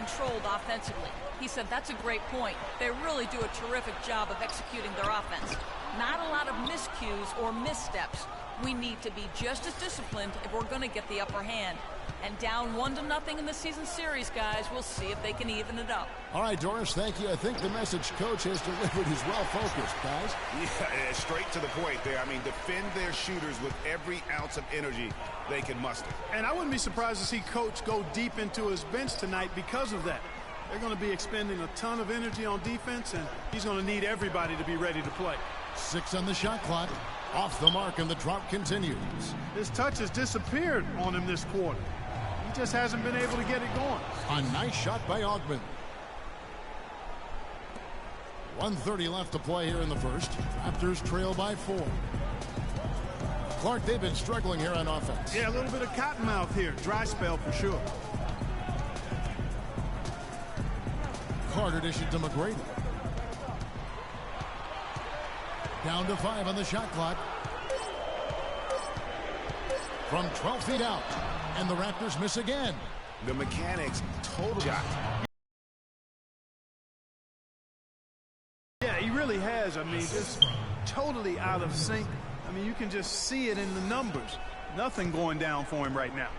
controlled offensively. He said that's a great point. They really do a terrific job of executing their offense. Not a lot of miscues or missteps. We need to be just as disciplined if we're going to get the upper hand. And down 1-0 in the season series, guys. We'll see if they can even it up. All right, Doris, thank you. I think the message coach has delivered is well focused, guys. Yeah, straight to the point there. I mean, defend their shooters with every ounce of energy they can muster. And I wouldn't be surprised to see coach go deep into his bench tonight because of that. They're going to be expending a ton of energy on defense, and he's going to need everybody to be ready to play. 6 on the shot clock. Off the mark, and the drought continues. His touch has disappeared on him this quarter. He just hasn't been able to get it going. A nice shot by Augman. 1:30 left to play here in the first. Raptors trail by 4. Clark, they've been struggling here on offense. Yeah, a little bit of cottonmouth here. Dry spell for sure. Carter dishes to McGrady. Down to 5 on the shot clock. From 12 feet out. And the Raptors miss again. The mechanics total shot. Yeah, he really has. I mean, just totally out of sync. I mean, you can just see it in the numbers. Nothing going down for him right now.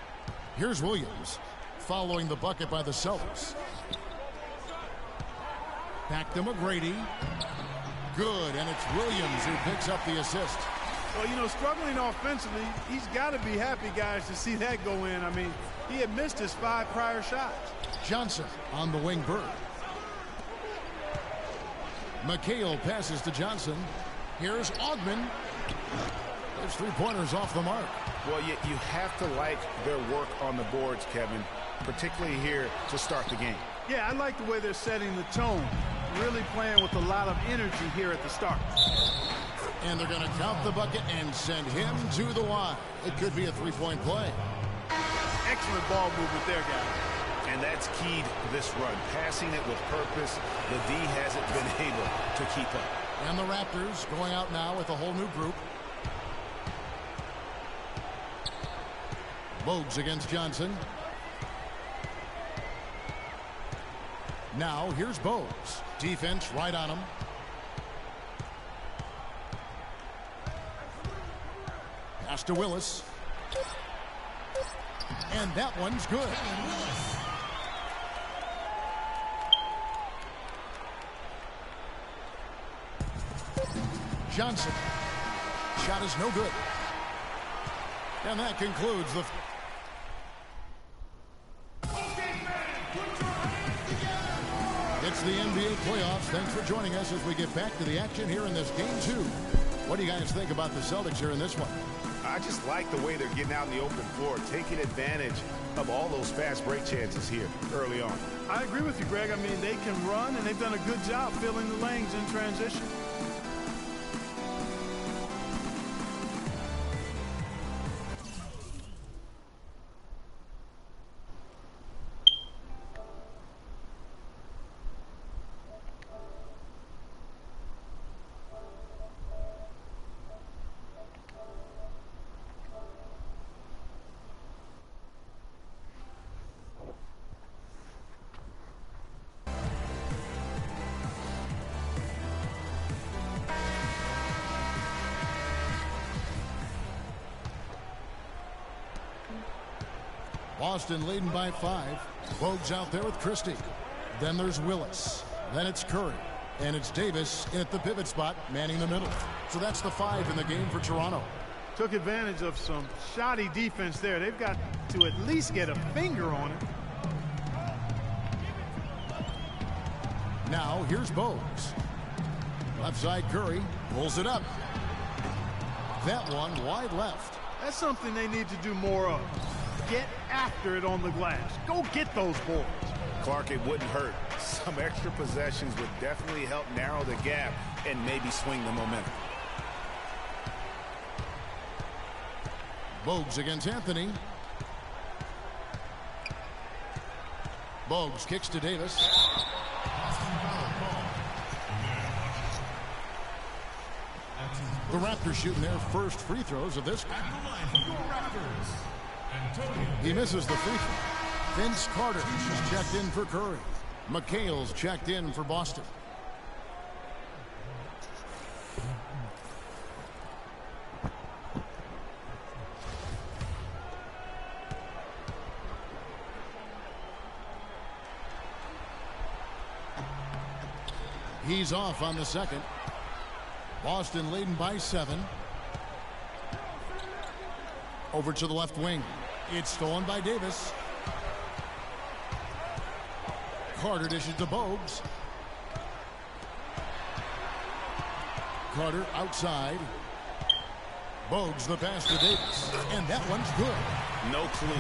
Here's Williams following the bucket by the Celtics. Back to McGrady. Good, and it's Williams who picks up the assist. Well, you know, struggling offensively, he's got to be happy, guys, to see that go in. I mean, he had missed his 5 prior shots. Johnson on the wing bird. McHale passes to Johnson. Here's Augman. There's 3-pointers off the mark. Well, you have to like their work on the boards, Kevin, particularly here to start the game. Yeah, I like the way they're setting the tone. Really playing with a lot of energy here at the start. And they're going to count the bucket and send him to the line. It could be a 3-point play. Excellent ball movement there, guys. And that's keyed this run. Passing it with purpose. The D hasn't been able to keep up. And the Raptors going out now with a whole new group. Bogues against Johnson. Now here's Bogues. Defense right on him. Pass to Willis. And that one's good. Johnson. Shot is no good. And that concludes the... It's the NBA playoffs. Thanks for joining us as we get back to the action here in this game 2. What do you guys think about the Celtics here in this one? I just like the way they're getting out in the open floor, taking advantage of all those fast break chances here early on. I agree with you, Greg. I mean, they can run, and they've done a good job filling the lanes in transition. Boston leading by 5. Bogues out there with Christie. Then there's Willis. Then it's Curry. And it's Davis in at the pivot spot, manning the middle. So that's the 5 in the game for Toronto. Took advantage of some shoddy defense there. They've got to at least get a finger on it. Now here's Bogues. Left side Curry pulls it up. That one wide left. That's something they need to do more of. Get after it on the glass. Go get those boards. Clark, it wouldn't hurt. Some extra possessions would definitely help narrow the gap and maybe swing the momentum. Bogues against Anthony. Bogues kicks to Davis. The Raptors shooting their first free throws of this game. He misses the free throw. Vince Carter is checked in for Curry. McHale's checked in for Boston. He's off on the second. Boston leading by 7. Over to the left wing. It's stolen by Davis. Carter dishes to Bogues. Carter outside. Bogues the pass to Davis. And that one's good. No clue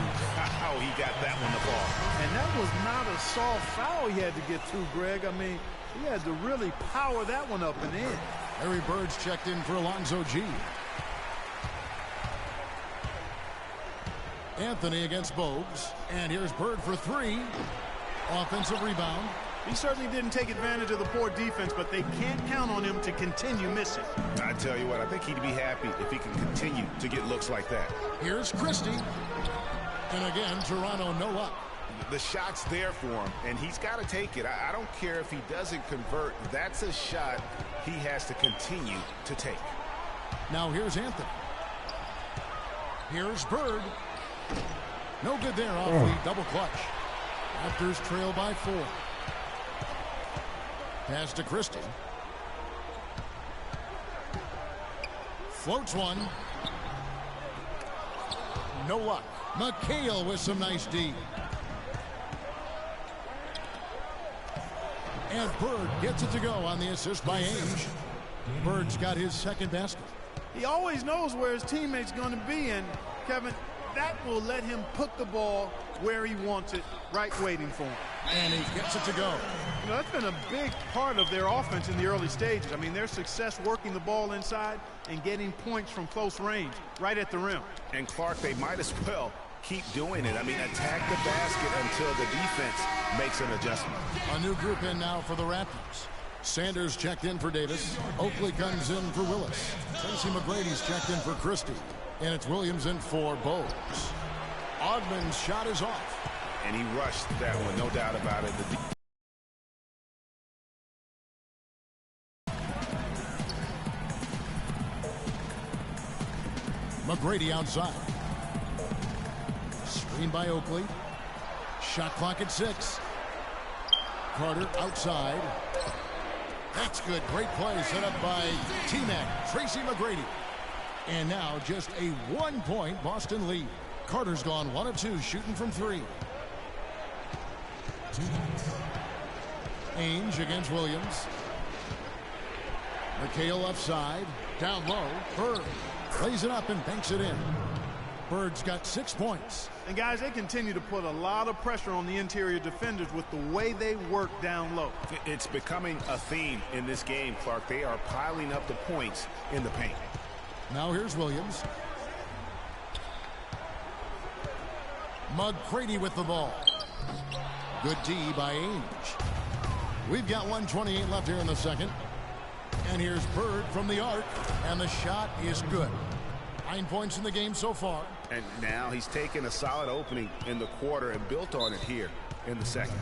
how he got that one to fall. And that was not a soft foul he had to get through, Greg. I mean, he had to really power that one up and in. Harry Bird's checked in for Alonzo G. Anthony against Bogues. And here's Bird for 3. Offensive rebound. He certainly didn't take advantage of the poor defense, but they can't count on him to continue missing. I tell you what, I think he'd be happy if he can continue to get looks like that. Here's Christie. And again, Toronto no luck. The shot's there for him, and he's got to take it. I don't care if he doesn't convert. That's a shot he has to continue to take. Now here's Anthony. Here's Bird. No good there off the double clutch. Raptors trail by 4. Pass to Christie. Floats one. No luck. McHale with some nice D. And Bird gets it to go on the assist by Ainge. Bird's got his second basket. He always knows where his teammate's going to be, and Kevin, that will let him put the ball where he wants it, right waiting for him. And he gets it to go. You know, that's been a big part of their offense in the early stages. I mean, their success working the ball inside and getting points from close range, right at the rim. And Clark, they might as well keep doing it. I mean, attack the basket until the defense makes an adjustment. A new group in now for the Raptors. Sanders checked in for Davis. Oakley comes in for Willis. Tracy McGrady's checked in for Christie. And it's Williams in for Bogues. Ogman's shot is off. And he rushed that one, no doubt about it. McGrady outside. Screen by Oakley. Shot clock at 6. Carter outside. That's good. Great play set up by T-Mac, Tracy McGrady. And now just a 1-point Boston lead. Carter's gone 1 of 2 shooting from 3. Ainge against Williams. McHale left side. Down low. Bird plays it up and banks it in. Bird's got 6 points. And guys, they continue to put a lot of pressure on the interior defenders with the way they work down low. It's becoming a theme in this game, Clark. They are piling up the points in the paint. Now here's Williams. McGrady with the ball. Good D by Ainge. We've got 1:28 left here in the second. And here's Bird from the arc. And the shot is good. 9 points in the game so far. And now he's taken a solid opening in the quarter and built on it here in the second.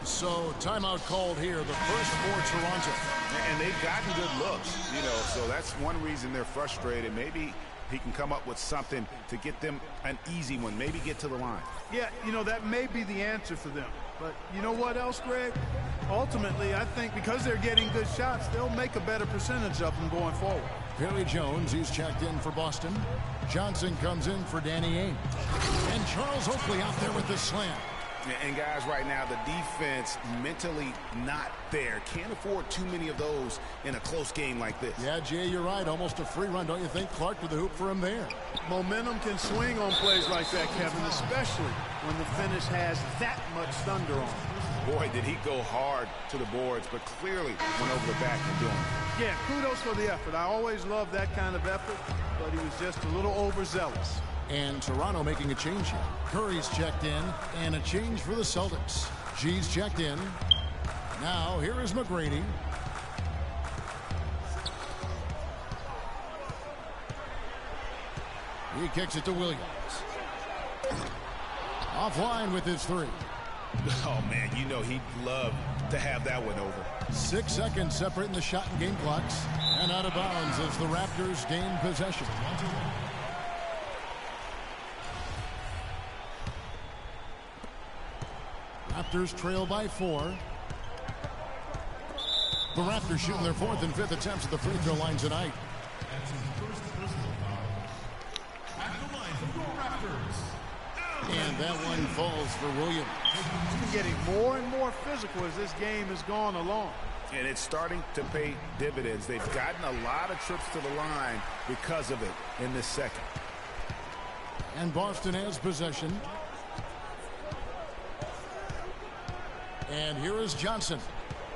So timeout called here, the first for Toronto. And they've gotten good looks, you know, so that's one reason they're frustrated. Maybe he can come up with something to get them an easy one, maybe get to the line. Yeah, you know, that may be the answer for them. But you know what else, Greg? Ultimately, I think because they're getting good shots, they'll make a better percentage of them going forward. Perry Jones, he's checked in for Boston. Johnson comes in for Danny Ainge. And Charles Oakley out there with the slam. And guys, right now, the defense mentally not there. Can't afford too many of those in a close game like this. Yeah, Jay, you're right. Almost a free run, don't you think? Clark to the hoop for him there. Momentum can swing on plays like that, Kevin, especially when the finish has that much thunder on it. Boy, did he go hard to the boards, but clearly went over the back and doing it. Yeah, kudos for the effort. I always love that kind of effort, but he was just a little overzealous. And Toronto making a change here. Curry's checked in, and a change for the Celtics. G's checked in. Now, here is McGrady. He kicks it to Williams. Offline with his three. Oh, man, you know he'd love to have that one over. 6 seconds separating the shot and game clocks. And out of bounds as the Raptors gain possession. Raptors trail by 4. The Raptors shooting their 4th and 5th attempts at the free throw line tonight. And that one falls for Williams. He's been getting more and more physical as this game has gone along. And it's starting to pay dividends. They've gotten a lot of trips to the line because of it in this second. And Boston has possession. And here is Johnson.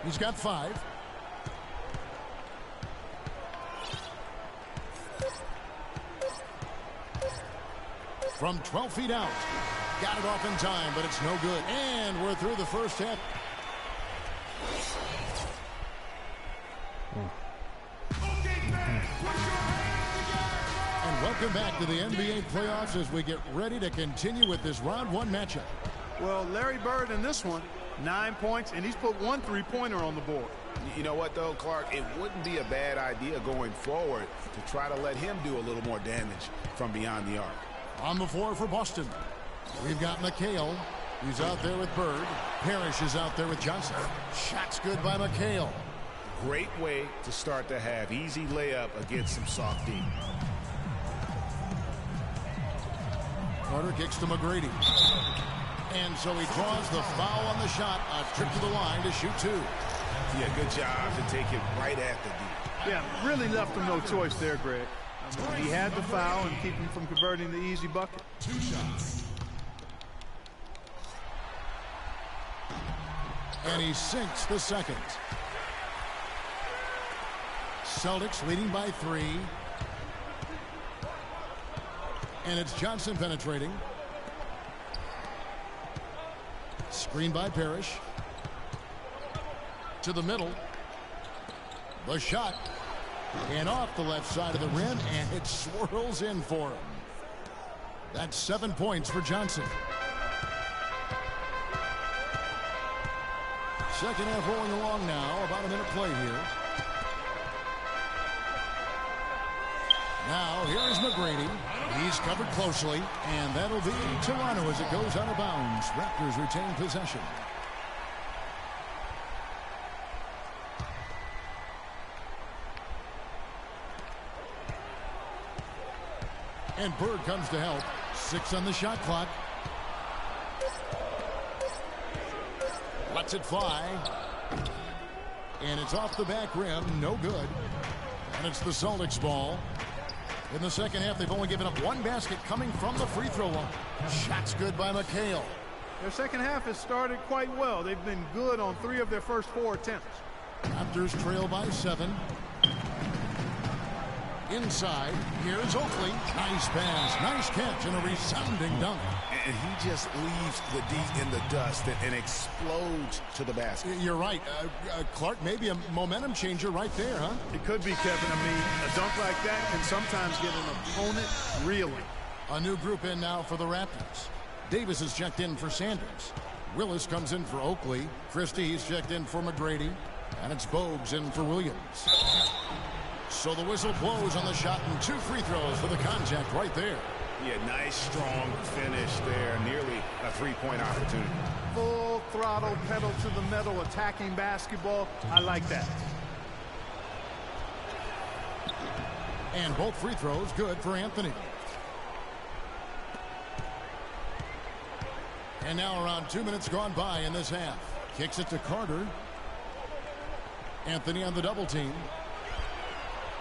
He's got 5. From 12 feet out. Got it off in time, but it's no good. And we're through the first half. And welcome back to the NBA playoffs as we get ready to continue with this round 1 matchup. Well, Larry Bird in this one, 9 points, and he's put 1 3-pointer on the board. You know what, though, Clark? It wouldn't be a bad idea going forward to try to let him do a little more damage from beyond the arc. On the floor for Boston, we've got McHale. He's out there with Bird. Parrish is out there with Johnson. Shot's good by McHale. Great way to start the half. Easy layup against some soft D. Carter kicks to McGrady. And so he draws the foul on the shot. A trip to the line to shoot 2. Yeah, good job to take it right at the D. Yeah, really left him no choice there, Greg. He had the foul and keep him from converting the easy bucket. 2 shots. And he sinks the second. Celtics leading by 3. And it's Johnson penetrating. Screen by Parrish. To the middle. The shot. And off the left side of the rim, and it swirls in for him. That's 7 points for Johnson. Second half rolling along now. About a minute play here. Now, here is McGrady. He's covered closely, and that'll be Toronto as it goes out of bounds. Raptors retain possession. And Bird comes to help. 6 on the shot clock. Lets it fly. And it's off the back rim. No good. And it's the Celtics ball. In the second half, they've only given up 1 basket coming from the free throw line. Shot's good by McHale. Their second half has started quite well. They've been good on 3 of their first 4 attempts. Raptors trail by 7. Inside, here's Oakley. Nice pass, nice catch, and a resounding dunk. And he just leaves the D in the dust and explodes to the basket. You're right. Clark, maybe a momentum changer right there, huh? It could be, Kevin. I mean, a dunk like that can sometimes get an opponent reeling. A new group in now for the Raptors. Davis is checked in for Sanders. Willis comes in for Oakley. Christie's checked in for McGrady. And it's Bogues in for Williams. So the whistle blows on the shot and 2 free throws for the contact right there. Yeah, nice, strong finish there. Nearly a 3-point opportunity. Full throttle, pedal to the metal, attacking basketball. I like that. And both free throws good for Anthony. And now around 2 minutes gone by in this half. Kicks it to Carter. Anthony on the double team.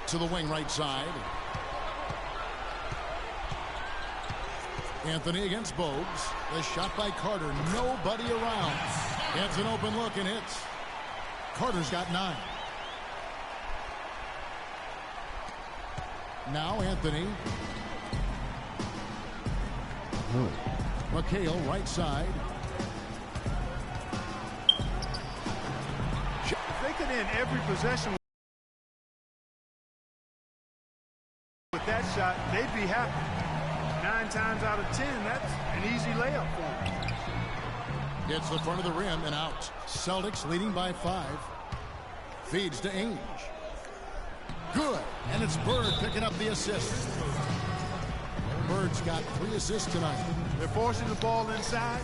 To the wing right side. Anthony against Bogues. The shot by Carter. Nobody around. Gets an open look and hits. Carter's got 9. Now Anthony. McHale right side. If they could end every possession with that shot, they'd be happy. 9 times out of 10, that's an easy layup for him. Hits the front of the rim and out. Celtics leading by 5. Feeds to Ainge. Good. And it's Bird picking up the assist. Bird's got 3 assists tonight. They're forcing the ball inside,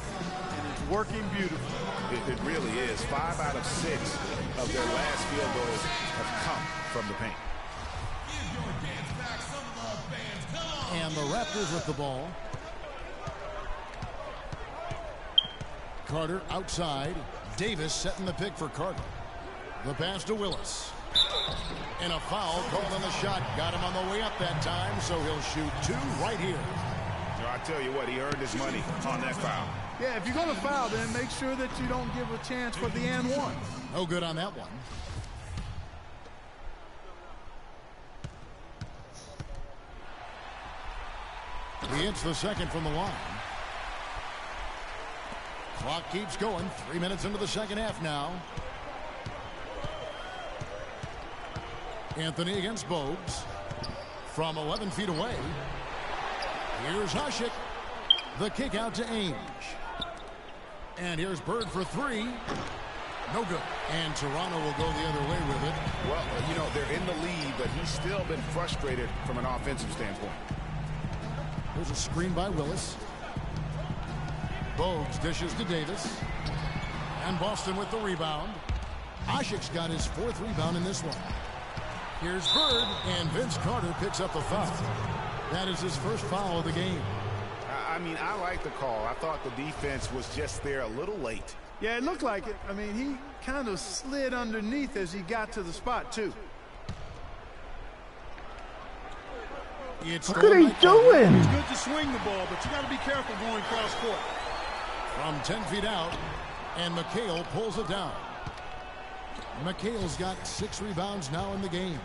and it's working beautifully. It really is. 5 out of 6 of their last field goals have come from the paint. And the Raptors with the ball. Carter outside. Davis setting the pick for Carter. The pass to Willis. And a foul called on the shot. Got him on the way up that time, so he'll shoot 2 right here. I tell you what, he earned his money on that foul. Yeah, if you're going to foul, then make sure that you don't give a chance for the and one. No good on that one. He hits the second from the line. Clock keeps going. 3 minutes into the second half now. Anthony against Bogues. From 11 feet away. Here's Hasek. The kick out to Ainge. And here's Bird for 3. No good. And Toronto will go the other way with it. Well, you know, they're in the lead, but he's still been frustrated from an offensive standpoint. There's a screen by Willis. Bogues dishes to Davis. And Boston with the rebound. Hasek's got his 4th rebound in this one. Here's Bird, and Vince Carter picks up the foul. That is his first foul of the game. I mean, I like the call. I thought the defense was just there a little late. Yeah, it looked like it. I mean, he kind of slid underneath as he got to the spot, too. What are you doing? It's good to swing the ball, but you got to be careful going cross court. From 10 feet out, and McHale pulls it down. McHale's got 6 rebounds now in the game.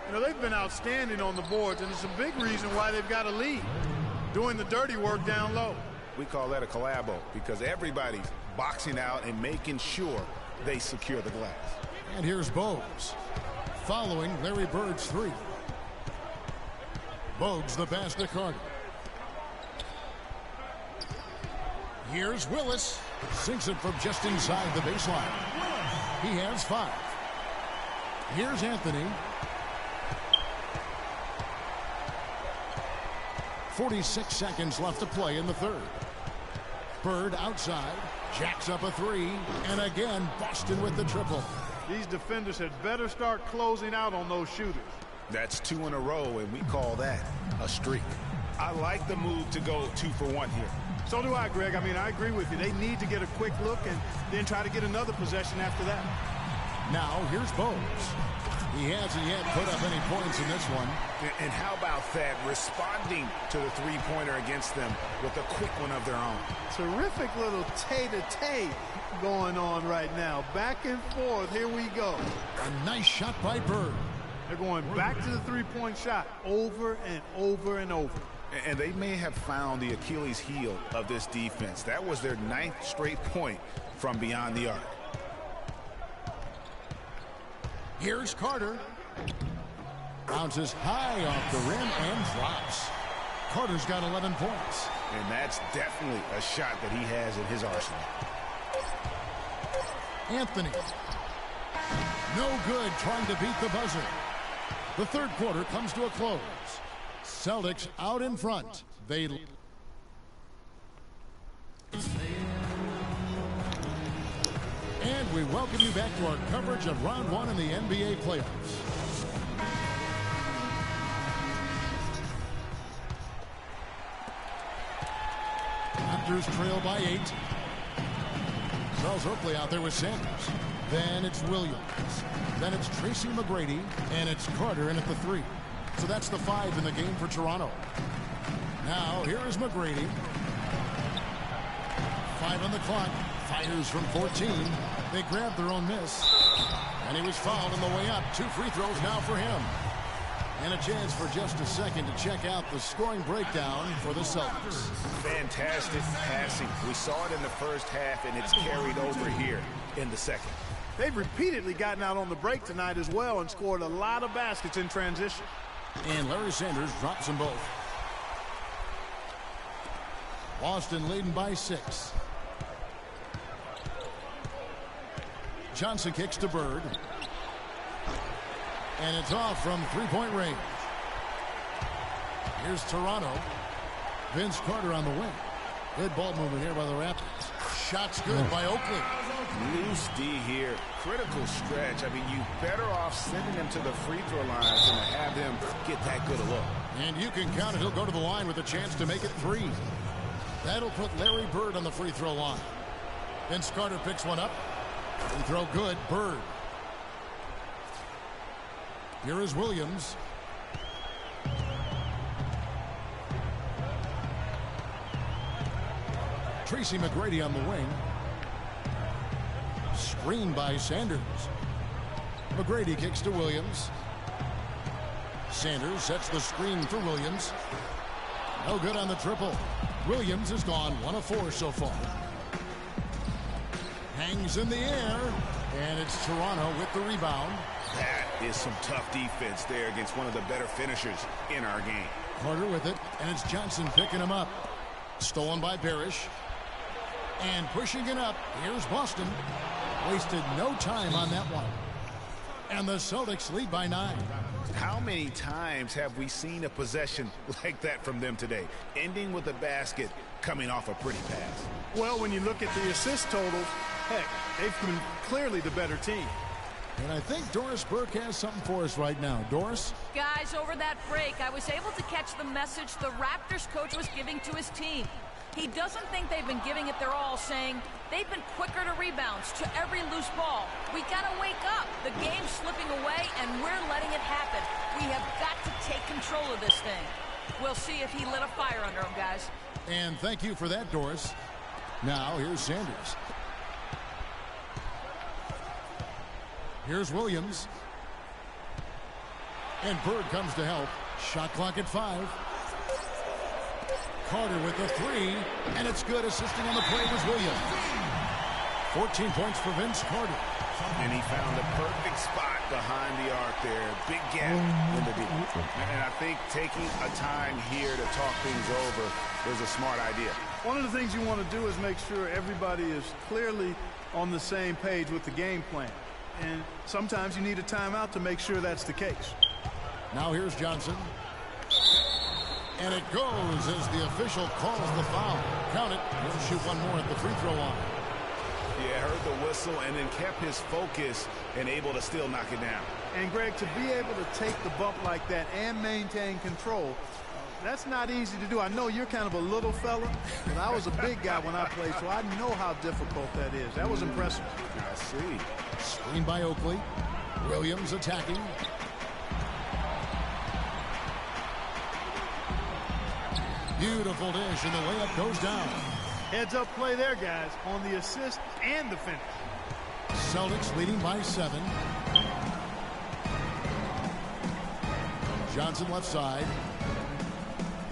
You know, they've been outstanding on the boards, and it's a big reason why they've got a lead. Doing the dirty work down low. We call that a collabo because everybody's boxing out and making sure they secure the glass. And here's Bogues. Following Larry Bird's 3. Bogues the pass to Carter. Here's Willis. Sinks it from just inside the baseline. He has 5. Here's Anthony. 46 seconds left to play in the third. Bird outside. Jacks up a 3. And again, Boston with the triple. These defenders had better start closing out on those shooters. That's 2 in a row, and we call that a streak. I like the move to go 2 for 1 here. So do I, Greg. I mean, I agree with you. They need to get a quick look and then try to get another possession after that. Now, here's Bogues. He hasn't yet put up any points in this one. And how about that, responding to the 3-pointer against them with a quick one of their own. Terrific little tay-to-tay going on right now. Back and forth. Here we go. A nice shot by Bird. They're going back to the 3-point shot over and over and over. And they may have found the Achilles heel of this defense. That was their 9th straight point from beyond the arc. Here's Carter. Bounces high off the rim and drops. Carter's got 11 points. And that's definitely a shot that he has in his arsenal. Anthony. No good trying to beat the buzzer. The third quarter comes to a close. Celtics out in front. They... And we welcome you back to our coverage of round 1 in the NBA playoffs. Raptors trail by 8. Charles Oakley out there with Sanders. Then it's Williams. Then it's Tracy McGrady. And it's Carter in at the 3. So that's the 5 in the game for Toronto. Now here is McGrady. 5 on the clock. Fires from 14. They grabbed their own miss. And he was fouled on the way up. 2 free throws now for him. And a chance for just a second to check out the scoring breakdown for the Celtics. Fantastic passing. We saw it in the first half, and it's carried over here in the second. They've repeatedly gotten out on the break tonight as well and scored a lot of baskets in transition. And Larry Sanders drops them both. Boston leading by 6. Johnson kicks to Bird. And it's off from three-point range. Here's Toronto. Vince Carter on the wing. Good ball movement here by the Raptors. Shot's good by Oakley. Loose D here. Critical stretch. I mean, you better off sending him to the free throw line than to have him get that good a look. And you can count it. He'll go to the line with a chance to make it 3. That'll put Larry Bird on the free throw line. Vince Carter picks one up. Free throw good. Bird. Here is Williams. Tracy McGrady on the wing. Screen by Sanders. McGrady kicks to Williams. Sanders sets the screen for Williams. No good on the triple. Williams has gone 1 of 4 so far. Hangs in the air. And it's Toronto with the rebound. That is some tough defense there against one of the better finishers in our game. Carter with it. And it's Johnson picking him up. Stolen by Parrish. And pushing it up. Here's Boston. Wasted no time on that one. And the Celtics lead by 9. How many times have we seen a possession like that from them today? Ending with a basket, coming off a pretty pass. Well, when you look at the assist totals, heck, they've been clearly the better team. And I think Doris Burke has something for us right now. Doris? Guys, over that break, I was able to catch the message the Raptors coach was giving to his team. He doesn't think they've been giving it their all, saying they've been quicker to rebounds, to every loose ball. We got to wake up. The game's slipping away, and we're letting it happen. We have got to take control of this thing. We'll see if he lit a fire under him, guys. And thank you for that, Doris. Now, here's Sanders. Here's Williams. And Bird comes to help. Shot clock at 5. Carter with the 3, and it's good. Assisting on the play was Williams. 14 points for Vince Carter. And he found the perfect spot behind the arc there. Big gap in the deep. And I think taking a time here to talk things over is a smart idea. One of the things you want to do is make sure everybody is clearly on the same page with the game plan. And sometimes you need a timeout to make sure that's the case. Now here's Johnson. And it goes as the official calls the foul. Count it. He'll shoot one more at the free throw line. Yeah, heard the whistle and then kept his focus and able to still knock it down. And, Greg, to be able to take the bump like that and maintain control, that's not easy to do. I know you're kind of a little fella, but I was a big guy when I played, so I know how difficult that is. That was impressive. I see. Screen by Oakley. Williams attacking. Beautiful dish, and the layup goes down. Heads-up play there, guys, on the assist and the finish. Celtics leading by 7. Johnson left side.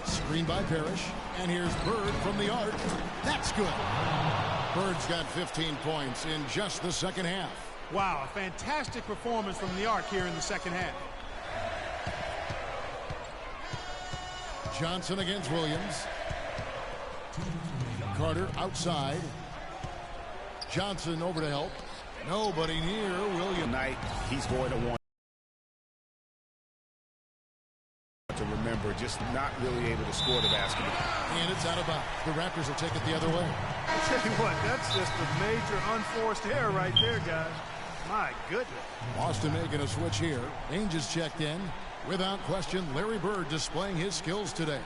Screen by Parrish. And here's Bird from the arc. That's good. Bird's got 15 points in just the second half. Wow, a fantastic performance from the arc here in the second half. Johnson against Williams. Carter outside. Johnson over to help. Nobody near Williams. Tonight, he's going to want to remember just not really able to score the basketball. And it's out of bounds. The Raptors will take it the other way. I'll tell you what, that's just a major unforced error right there, guys. My goodness. Boston making a switch here. Ainge is checked in. Without question, Larry Bird displaying his skills today.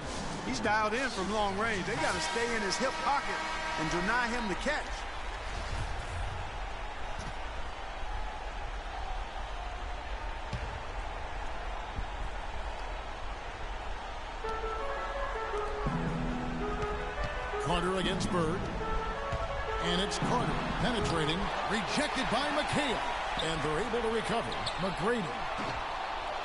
He's dialed in from long range. They got to stay in his hip pocket and deny him the catch. Carter against Bird. And it's Carter penetrating. Rejected by McHale. And they're able to recover. McGrady.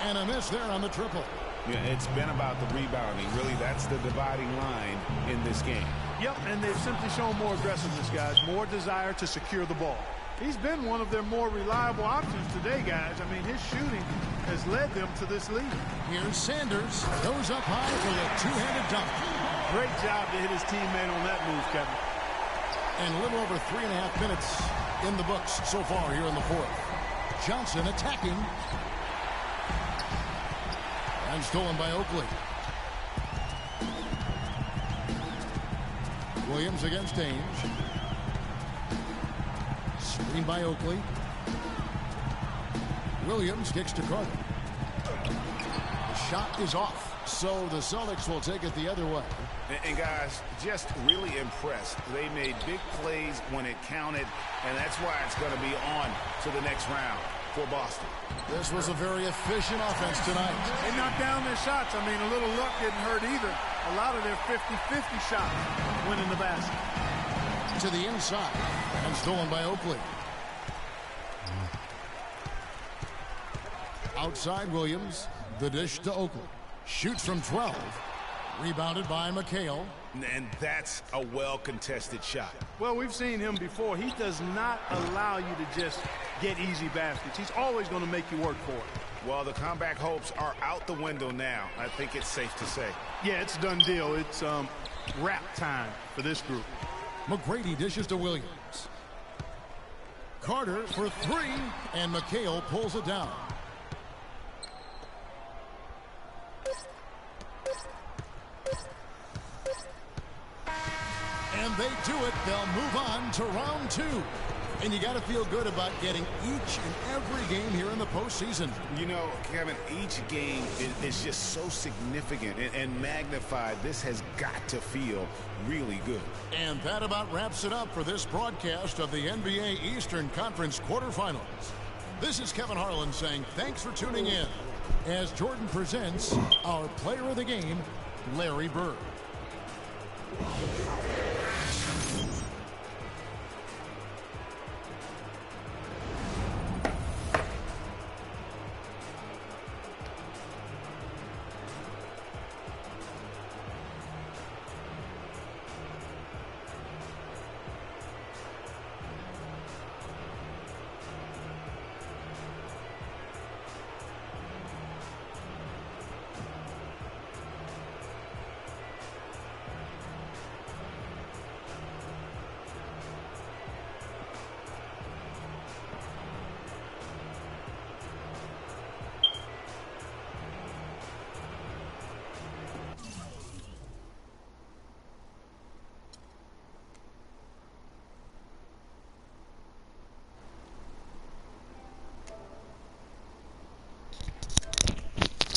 And a miss there on the triple. Yeah, it's been about the rebounding. Really, that's the dividing line in this game. Yep, and they've simply shown more aggressiveness, guys. More desire to secure the ball. He's been one of their more reliable options today, guys. I mean, his shooting has led them to this lead. Here's Sanders. Goes up high for a two-handed dunk. Great job to hit his teammate on that move, Kevin. And a little over 3.5 minutes in the books so far here in the fourth. Johnson attacking. And stolen by Oakley. Williams against Ainge. Screen by Oakley. Williams kicks to Carter. The shot is off. So the Celtics will take it the other way. And guys, just really impressed. They made big plays when it counted, and that's why it's going to be on to the next round for Boston. This was a very efficient offense tonight. They knocked down their shots. I mean, a little luck didn't hurt either. A lot of their 50-50 shots went in the basket. To the inside, and stolen by Oakley. Outside Williams, the dish to Oakley. Shoots from 12. Rebounded by McHale. And that's a well-contested shot. Well, we've seen him before. He does not allow you to just get easy baskets. He's always going to make you work for it. Well, the comeback hopes are out the window now. I think it's safe to say. Yeah, it's a done deal. It's wrap time for this group. McGrady dishes to Williams. Carter for three, and McHale pulls it down. And they do it. They'll move on to round two. And you got to feel good about getting each and every game here in the postseason. You know, Kevin, each game is just so significant and magnified. This has got to feel really good. And that about wraps it up for this broadcast of the NBA Eastern Conference quarterfinals. This is Kevin Harlan saying thanks for tuning in as Jordan presents our player of the game, Larry Bird.